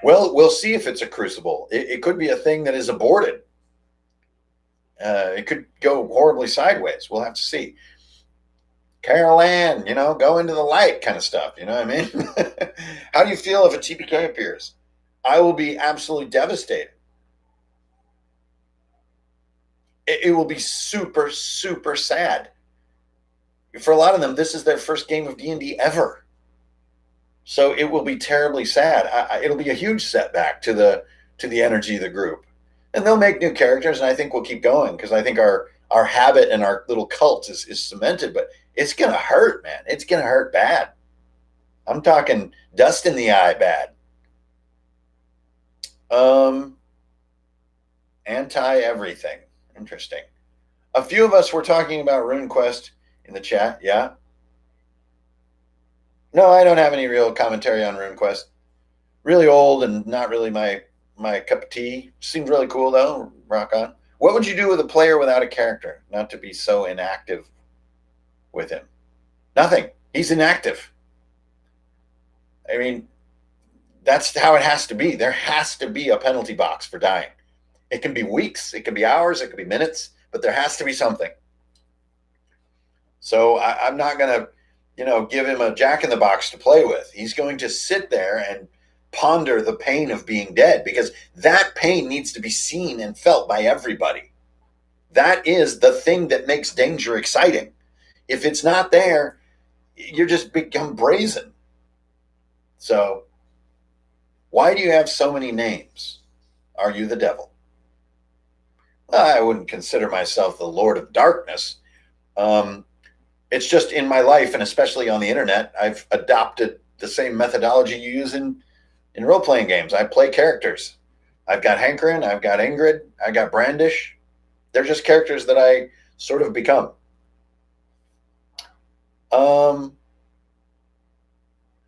S1: we'll see if it's a crucible. It could be a thing that is aborted. It could go horribly sideways. We'll have to see. Carol Ann, go into the light kind of stuff. You know what I mean? How do you feel if a TPK appears? I will be absolutely devastated. It will be super, super sad. For a lot of them, this is their first game of D&D ever. So it will be terribly sad. It'll be a huge setback to the energy of the group. And they'll make new characters, and I think we'll keep going because I think our habit and our little cult is cemented, but it's going to hurt, man. It's going to hurt bad. I'm talking dust in the eye bad. Anti-everything. Interesting. A few of us were talking about RuneQuest in the chat, yeah? No, I don't have any real commentary on RuneQuest. Really old and not really my cup of tea. Seems really cool, though. Rock on. What would you do with a player without a character? Not to be so inactive with him. Nothing. He's inactive. I mean, that's how it has to be. There has to be a penalty box for dying. It can be weeks, it can be hours, it can be minutes, but there has to be something. So I'm not going to, give him a jack-in-the-box to play with. He's going to sit there and ponder the pain of being dead because that pain needs to be seen and felt by everybody. That is the thing that makes danger exciting. If it's not there, you just become brazen. So, why do you have so many names? Are you the devil? I wouldn't consider myself the Lord of Darkness. It's just in my life, and especially on the internet, I've adopted the same methodology you use in role-playing games. I play characters. I've got Hankerin, I've got Ingrid, I've got Brandish. They're just characters that I sort of become. Oh,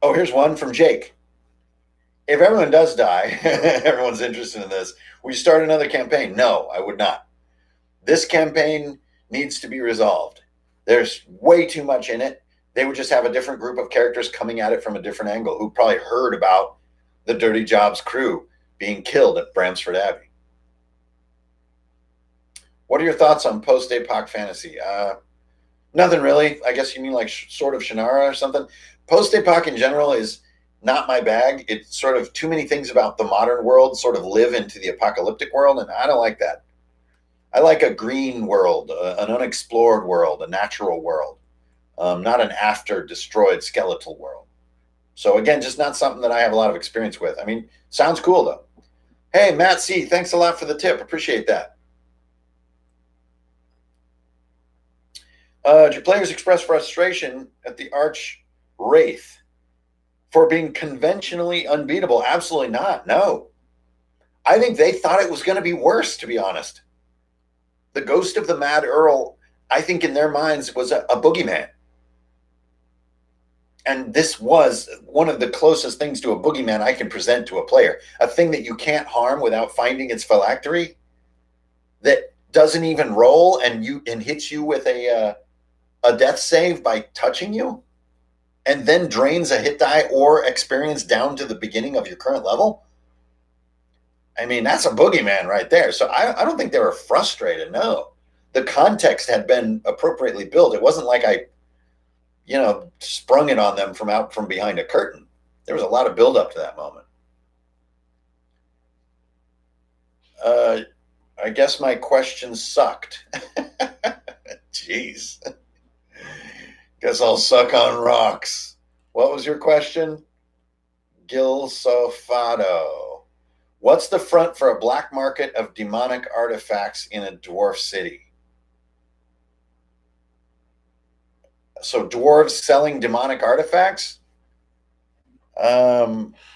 S1: here's one from Jake. If everyone does die, everyone's interested in this, will you start another campaign? No, I would not. This campaign needs to be resolved. There's way too much in it. They would just have a different group of characters coming at it from a different angle who probably heard about the Dirty Jobs crew being killed at Bramsford Abbey. What are your thoughts on post-apoc fantasy? Nothing really. I guess you mean like sort of Shannara or something. Post-apoc in general is not my bag. It's sort of too many things about the modern world sort of live into the apocalyptic world, and I don't like that. I like a green world, an unexplored world, a natural world, not an after-destroyed skeletal world. So again, just not something that I have a lot of experience with. I mean, sounds cool though. Hey, Matt C., thanks a lot for the tip. Appreciate that. Do your players express frustration at the Arch Wraith for being conventionally unbeatable? Absolutely not. No. I think they thought it was going to be worse, to be honest. The ghost of the Mad Earl, I think in their minds, was a boogeyman. And this was one of the closest things to a boogeyman I can present to a player. A thing that you can't harm without finding its phylactery, that doesn't even roll and hits you with a death save by touching you, and then drains a hit die or experience down to the beginning of your current level. I mean, that's a boogeyman right there. So I don't think they were frustrated. No, the context had been appropriately built. It wasn't like I, sprung it on them from out from behind a curtain. There was a lot of build up to that moment. I guess my question sucked. Jeez. Guess I'll suck on rocks. What was your question? Gil Sofado. What's the front for a black market of demonic artifacts in a dwarf city? So dwarves selling demonic artifacts?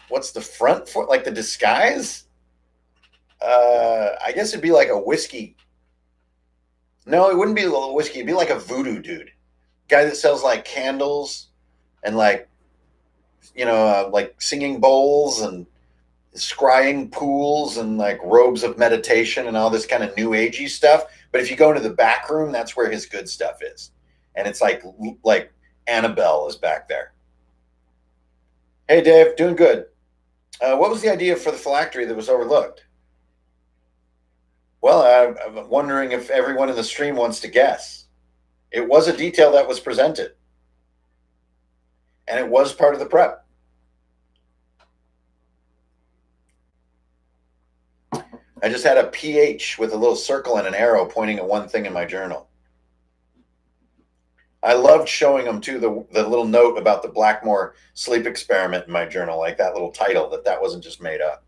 S1: What's the front for? Like the disguise? I guess it'd be like a whiskey No, it wouldn't be a little whiskey. It'd be like a voodoo dude, guy that sells like candles and like like singing bowls and scrying pools and like robes of meditation and all this kind of new agey stuff. But if you go into the back room, that's where his good stuff is, and it's like Annabelle is back there. Hey, Dave, doing good. What was the idea for the phylactery that was overlooked? Well, I'm wondering if everyone in the stream wants to guess. It was a detail that was presented, and it was part of the prep. I just had a PH with a little circle and an arrow pointing at one thing in my journal. I loved showing them too the little note about the Blackmoor sleep experiment in my journal, like that little title, that wasn't just made up.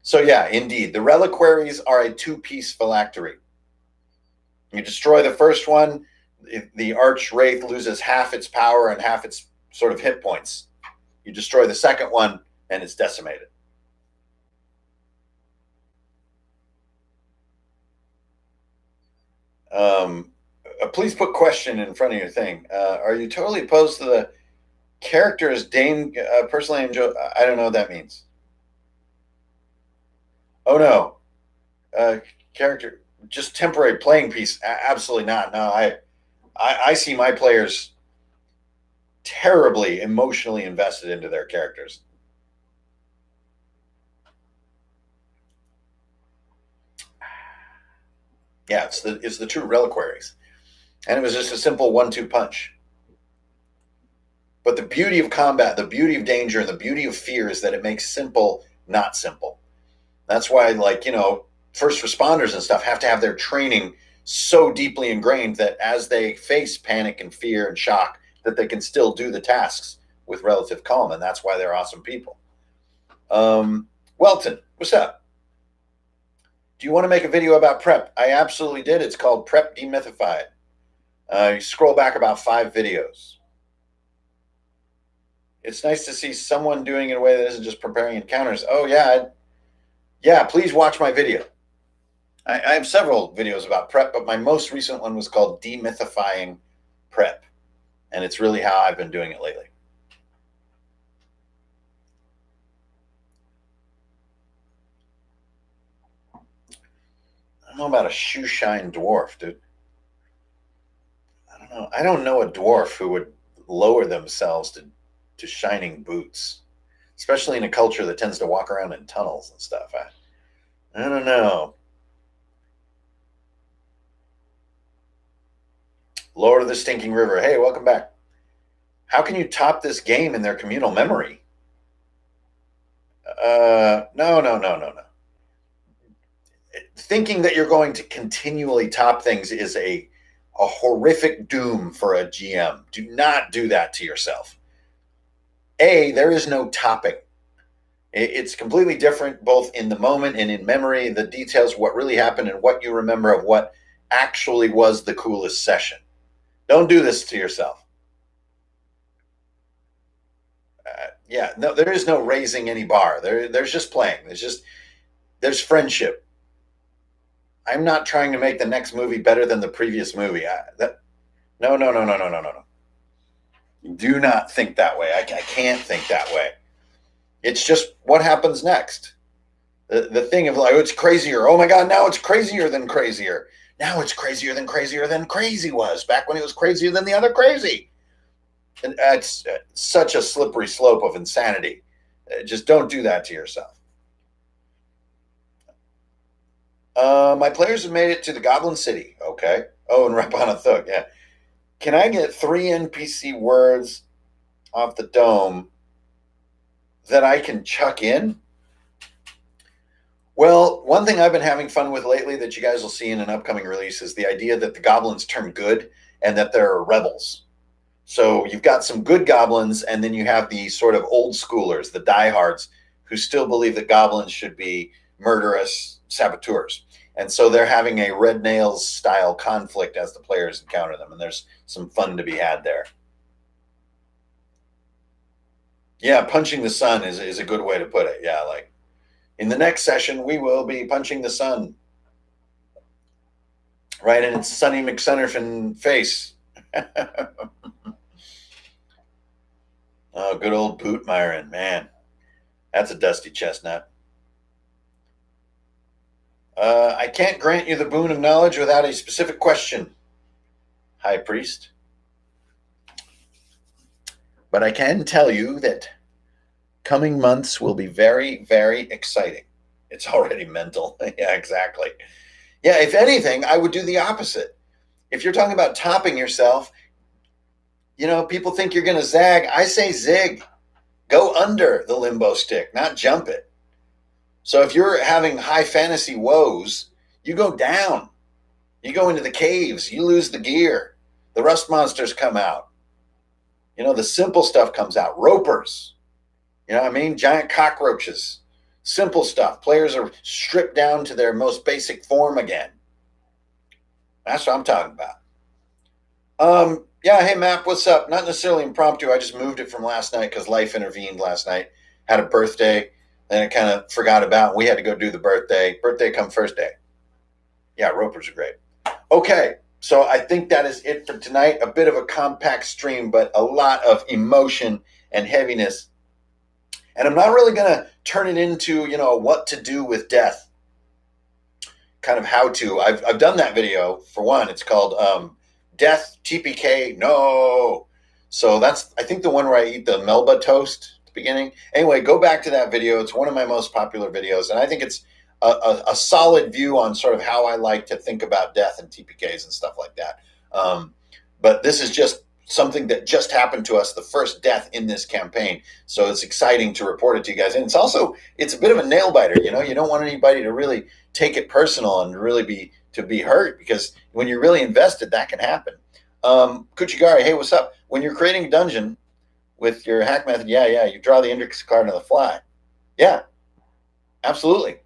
S1: So yeah, indeed, the Reliquaries are a two-piece phylactery. You destroy the first one, the Arch Wraith loses half its power and half its sort of hit points. You destroy the second one, and it's decimated. Please put question in front of your thing. Are you totally opposed to the characters Dane personally enjoy? I don't know what that means. Oh no, character just temporary playing piece. Absolutely not. No, I see my players terribly emotionally invested into their characters. Yeah, it's the true Reliquaries. And it was just a simple 1-2 punch. But the beauty of combat, the beauty of danger, and the beauty of fear is that it makes simple not simple. That's why, first responders and stuff have to have their training so deeply ingrained that as they face panic and fear and shock, that they can still do the tasks with relative calm. And that's why they're awesome people. Welton, what's up? Do you want to make a video about prep? I absolutely did. It's called Prep Demythified. You scroll back about 5 videos. It's nice to see someone doing it in a way that isn't just preparing encounters. Oh, yeah, please watch my video. I have several videos about prep, but my most recent one was called Demythifying Prep. And it's really how I've been doing it lately. I don't know about a shoe-shine dwarf, dude. I don't know a dwarf who would lower themselves to shining boots, especially in a culture that tends to walk around in tunnels and stuff. I don't know. Lord of the Stinking River. Hey, welcome back. How can you top this game in their communal memory? No. Thinking that you're going to continually top things is a horrific doom for a GM. Do not do that to yourself. There is no topping. It's completely different both in the moment and in memory, the details, what really happened and what you remember of what actually was the coolest session. Don't do this to yourself. No, there is no raising any bar. There's just playing. There's friendship. I'm not trying to make the next movie better than the previous movie. No. Do not think that way. I can't think that way. It's just what happens next. The thing of like, oh, it's crazier. Oh my God, now it's crazier than crazier. Now it's crazier than crazy was back when it was crazier than the other crazy. And it's such a slippery slope of insanity. Just don't do that to yourself. My players have made it to the Goblin City. Okay. Oh, and Rapana Thug. Yeah. Can I get 3 NPC words off the dome that I can chuck in? Well, one thing I've been having fun with lately that you guys will see in an upcoming release is the idea that the goblins turn good and that they're rebels. So you've got some good goblins, and then you have the sort of old schoolers, the diehards, who still believe that goblins should be murderous saboteurs. And so they're having a Red Nails style conflict as the players encounter them, and there's some fun to be had there. Yeah, punching the sun is a good way to put it. Yeah, like in the next session, we will be punching the sun. Right in its Sonny McSunnerfin face. Oh, good old Boot Myron, man. That's a dusty chestnut. I can't grant you the boon of knowledge without a specific question, High Priest. But I can tell you that coming months will be very, very exciting. It's already mental. Yeah, exactly. Yeah, if anything, I would do the opposite. If you're talking about topping yourself, people think you're going to zag. I say zig. Go under the limbo stick, not jump it. So if you're having high fantasy woes, you go down. You go into the caves. You lose the gear. The rust monsters come out. The simple stuff comes out. Ropers. You know what I mean? Giant cockroaches. Simple stuff. Players are stripped down to their most basic form again. That's what I'm talking about. Yeah, hey, Map, what's up? Not necessarily impromptu. I just moved it from last night because life intervened last night. Had a birthday. Then I kind of forgot about it. We had to go do the birthday. Birthday come first day. Yeah, ropers are great. Okay, so I think that is it for tonight. A bit of a compact stream, but a lot of emotion and heaviness. And I'm not really going to turn it into, what to do with death. Kind of how to. I've done that video, for one. It's called Death TPK No. So that's, I think, the one where I eat the Melba toast at the beginning. Anyway, go back to that video. It's one of my most popular videos. And I think it's a solid view on sort of how I like to think about death and TPKs and stuff like that. But this is just something that just happened to us, the first death in this campaign. So it's exciting to report it to you guys. And it's a bit of a nail biter. You don't want anybody to really take it personal and really be hurt, because when you're really invested, that can happen. Kuchigari, hey, what's up? When you're creating a dungeon with your hack method, you draw the index card on the fly. Yeah, absolutely.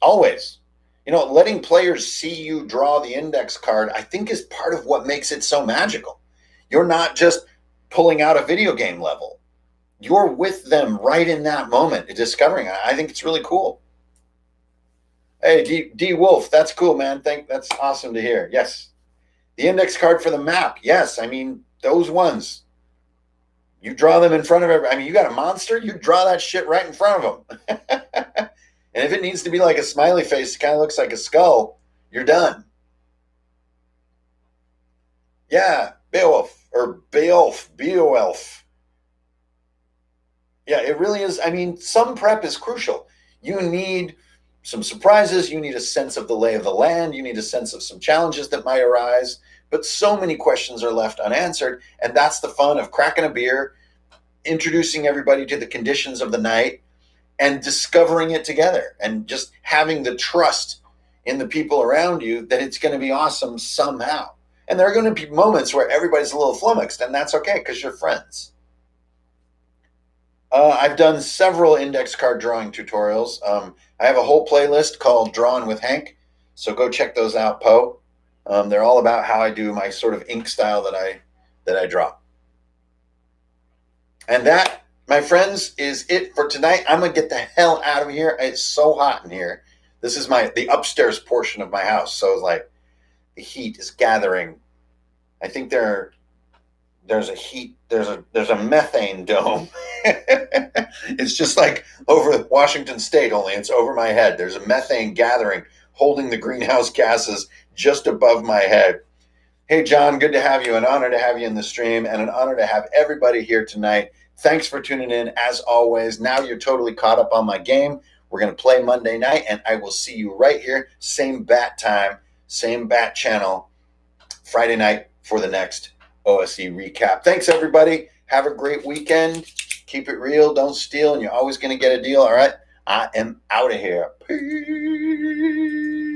S1: Always. Letting players see you draw the index card, I think, is part of what makes it so magical. You're not just pulling out a video game level. You're with them right in that moment, discovering it. I think it's really cool. Hey, D Wolf, that's cool, man. That's awesome to hear. Yes. The index card for the map. Yes. I mean, those ones. You draw them in front of everybody. I mean, you got a monster, you draw that shit right in front of them. And if it needs to be like a smiley face, it kind of looks like a skull, you're done. Yeah, Beowulf. Yeah, it really is. I mean, some prep is crucial. You need some surprises. You need a sense of the lay of the land. You need a sense of some challenges that might arise. But so many questions are left unanswered. And that's the fun of cracking a beer, introducing everybody to the conditions of the night, and discovering it together, and just having the trust in the people around you that it's going to be awesome somehow. And there are going to be moments where everybody's a little flummoxed, and that's okay because you're friends. I've done several index card drawing tutorials. I have a whole playlist called Drawing with Hank, so go check those out, Poe. They're all about how I do my sort of ink style that I draw. And that, my friends, is it for tonight. I'm going to get the hell out of here. It's so hot in here. This is the upstairs portion of my house. So it's like the heat is gathering. I think there's a methane dome. It's just like over Washington State, only it's over my head. There's a methane gathering holding the greenhouse gases just above my head. Hey, John, good to have you. An honor to have you in the stream, and an honor to have everybody here tonight. Thanks for tuning in, as always. Now you're totally caught up on my game. We're going to play Monday night, and I will see you right here, same bat time, same bat channel, Friday night for the next OSE recap. Thanks, everybody. Have a great weekend. Keep it real. Don't steal, and you're always going to get a deal, all right? I am out of here. Peace.